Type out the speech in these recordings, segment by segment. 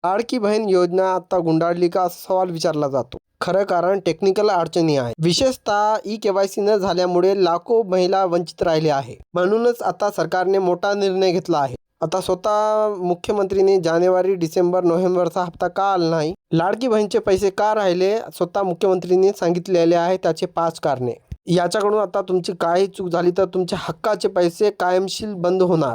लाडकी बहीण योजना आता गुंडाळली का असा सवाल विचारला जातो. खरं कारण टेक्निकल अडचणी आहे. विशेषतः ई-केवायसी न झाल्यामुळे लाखो महिला वंचित राहिल्या आहे. म्हणूनच आता सरकारने मोठा निर्णय घेतला आहे. आता स्वतः मुख्यमंत्रीने जानेवारी, डिसेंबर, नोव्हेंबरचा हप्ता का आला नाही, लाडकी बहीणचे पैसे का राहिले, स्वतः मुख्यमंत्रींनी सांगितलेले आहे. त्याचे 5 कारणे. याच्याकडून आता तुमची काही चूक झाली तर तुमच्या हक्काचे पैसे कायमशील बंद होणार.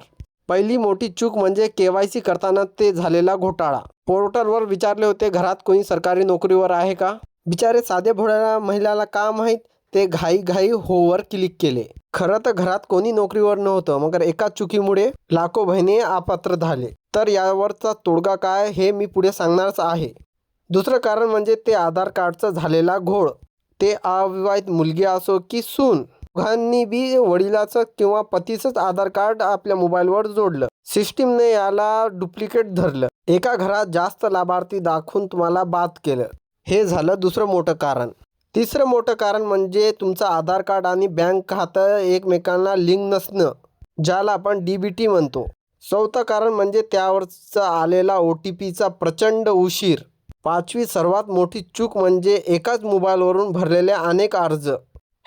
पहिली मोठी चूक म्हणजे केवायसी करताना ते झालेला घोटाळा. पोर्टलवर विचारले होते, घरात कोणी सरकारी नोकरीवर आहे का? बिचारे साधे भोळ्या महिलाला का माहीत, ते घाई होवर क्लिक केले. खरं तर घरात कोणी नोकरीवर नव्हतं, मगर एका चुकीमुळे लाखो बहिणी अपात्र झाले. तर यावरचा तोडगा काय हे मी पुढे सांगणारच आहे. दुसरं कारण म्हणजे ते आधार कार्डचा झालेला घोळ. ते अविवाहित मुलगी असो की सून, दोघांनी बी वडिलाचं किंवा पतीचंच आधार कार्ड आपल्या मोबाईलवर जोडलं. सिस्टीमने याला डुप्लिकेट धरलं. एका घरात जास्त लाभार्थी दाखवून तुम्हाला बाद केलं. हे झालं दुसरं मोठं कारण. तिसरं मोठं कारण म्हणजे तुमचं आधार कार्ड आणि बँक खातं एकमेकांना लिंक नसणं, ज्याला आपण DBT म्हणतो. चौथं कारण म्हणजे त्यावरचा आलेला OTPचा प्रचंड उशीर. पाचवी सर्वात मोठी चूक म्हणजे एकाच मोबाईलवरून भरलेले अनेक अर्ज.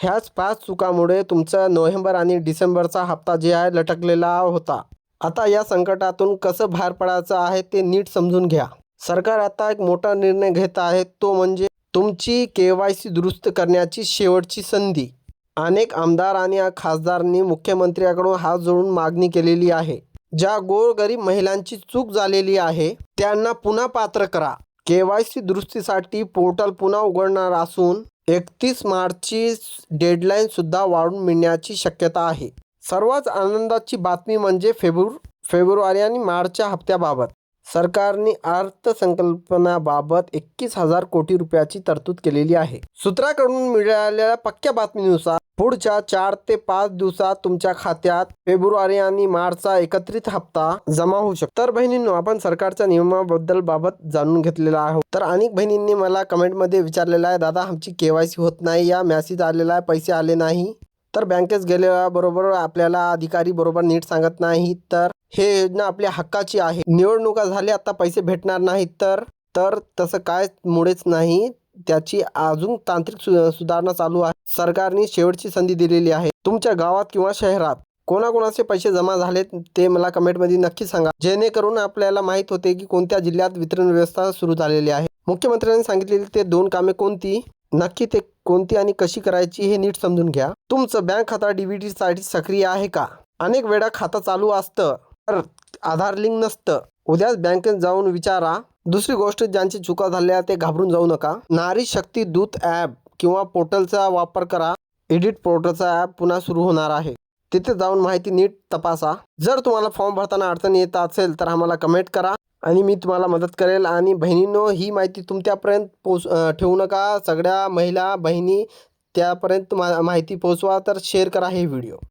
ह्याच 5 चुकामुळे तुमचा नोव्हेंबर आणि डिसेंबरचा हप्ता जे आहे लटकलेला होता. आता या संकटातून कसं बाहेर पडायचं आहे ते नीट समजून घ्या. सरकार आता एक मोठा निर्णय घेत आहे, तो म्हणजे तुमची KYC दुरुस्त करण्याची शेवटची संधी. अनेक आमदार आणि खासदारांनी मुख्यमंत्र्यांकडून हात जोडून मागणी केलेली आहे. ज्या गोरगरीब महिलांची चूक झालेली आहे त्यांना पुन्हा पात्र करा. KYC दुरुस्तीसाठी पोर्टल पुन्हा उघडणार असून 31 मार्चची डेडलाईन सुद्धा वाढून मिळण्याची शक्यता आहे. सर्वात आनंदाची बातमी म्हणजे फेब्रुवारी आणि मार्चच्या हप्त्याबाबत सरकारने अर्थसंकल्पाबाबत 21,000 कोटी रुपयाची तरतूद केलेली आहे. सूत्राकडून मिळालेल्या पक्क्या बातमीनुसार पुढच्या 4 ते 5 दिवसात तुमच्या खात्यात फेब्रुवारी आणि मार्चचा एकत्रित हप्ता जमा होऊ शकतो. तर बहिणींनो, आपण सरकारच्या नियमाबद्दल जाणून घेतलेला आहोत. तर अनेक बहिणींनी मला कमेंटमध्ये विचारलेलं आहे, दादा आमची KYC होत नाही, या मेसेज आलेला आहे, पैसे आले नाही. तर बँकेत गेल्याबरोबर आपल्याला अधिकारी बरोबर नीट सांगत नाही. तर हे योजना आपल्या हक्काची आहे. निवडणुका झाल्या, आता पैसे भेटणार नाहीत तर तसं काय मुळेच नाही. त्याची अजून तांत्रिक सुधारणा चालू आहे. सरकारने शेवटची संधी दिलेली आहे. तुमच्या गावात किंवा शहरात कोणाकोणाचे पैसे जमा झालेत ते मला कमेंटमध्ये नक्की सांगा, जेणेकरून आपल्याला माहीत होते की कोणत्या जिल्ह्यात वितरण व्यवस्था सुरू झालेली आहे. मुख्यमंत्र्यांनी सांगितलेली ते 2 कामे कोणती, नक्की ते कोणती आणि कशी करायची हे नीट समजून घ्या. तुमचं बँक खाता DBT साठी सक्रिय आहे का? अनेक वेळा खातं चालू असतं तर आधार लिंक नसतं. उद्याच बँकेत जाऊन विचारा. दुसरी गोष्ट, ज्यांची चुका झाल्या ते घाबरून जाऊ नका. नारी शक्ती दूत ॲप किंवा पोर्टलचा वापर करा. एडिट पोर्टलचा ॲप पुन्हा सुरू होणार आहे. तिथे जाऊन माहिती नीट तपासा. जर तुम्हाला फॉर्म भरताना अडचण येत असेल तर आम्हाला कमेंट करा आणि मी तुम्हाला मदत करेल. आणि बहिणींनो, ही माहिती तुमच्यापर्यंत ठेवू नका. सगळ्या महिला बहिणी त्यापर्यंत माहिती पोहोचवा. तर शेअर करा हे व्हिडिओ.